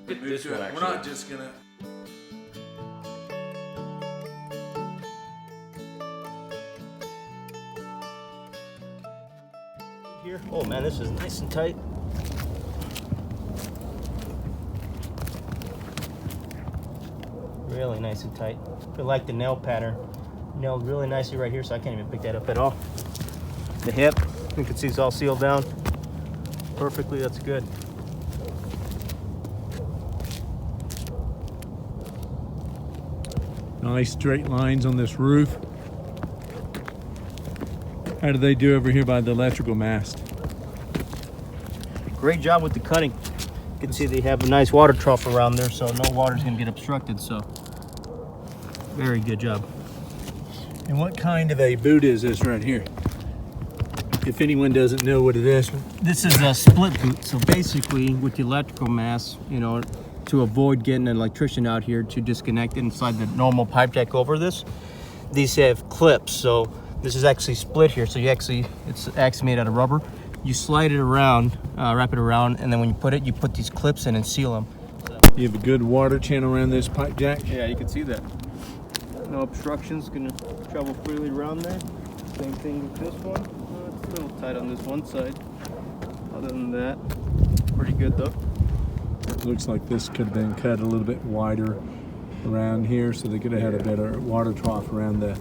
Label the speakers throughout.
Speaker 1: This one, actually.
Speaker 2: We're not just gonna.
Speaker 1: Here. Oh man, this is nice and tight. Really nice and tight. I like the nail pattern. Nailed really nicely right here, so I can't even pick that up at all. The hip, you can see it's all sealed down perfectly. That's good.
Speaker 2: Nice straight lines on this roof. How do they do over here by the electrical mast?
Speaker 1: Great job with the cutting. You can see they have a nice water trough around there, so no water's gonna get obstructed, so very good job.
Speaker 2: And what kind of a boot is this right here? If anyone doesn't know what it is.
Speaker 1: This is a split boot, so basically with the electrical mast, you know, to avoid getting an electrician out here to disconnect it inside the normal pipe jack over this, these have clips, so this is actually split here, so it's actually made out of rubber. You slide it around, wrap it around, and then when you put these clips in and seal them.
Speaker 2: You have a good water channel around this pipe jack?
Speaker 1: Yeah, you can see that. No obstructions, gonna travel freely around there. Same thing with this one. It's a little tight on this one side. Other than that, pretty good though.
Speaker 2: Looks like this could have been cut a little bit wider around here, so they could have had a better water trough around the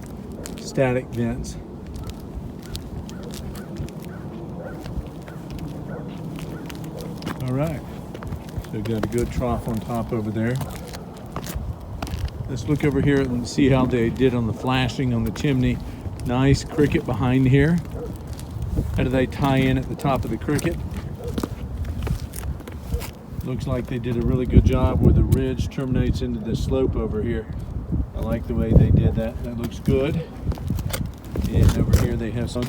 Speaker 2: static vents. All right, so got a good trough on top over there. Let's look over here and see how they did on the flashing on the chimney. Nice cricket behind here. How do they tie in at the top of the cricket? Looks like they did a really good job where the ridge terminates into the slope over here. I like the way they did that. That looks good. And over here they have some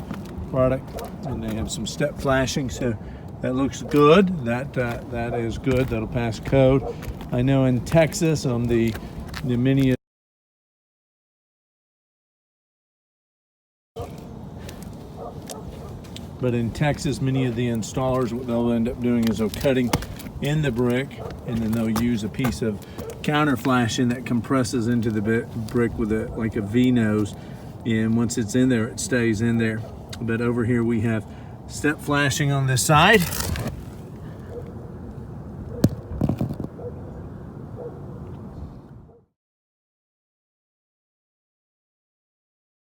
Speaker 2: product and they have some step flashing, so that looks good. That is good. That'll pass code. I know in Texas on the mini. But in Texas, many of the installers, what they'll end up doing is they'll cutting in the brick, and then they'll use a piece of counter flashing that compresses into the brick with like a V nose, and once it's in there, it stays in there. But over here we have step flashing on this side.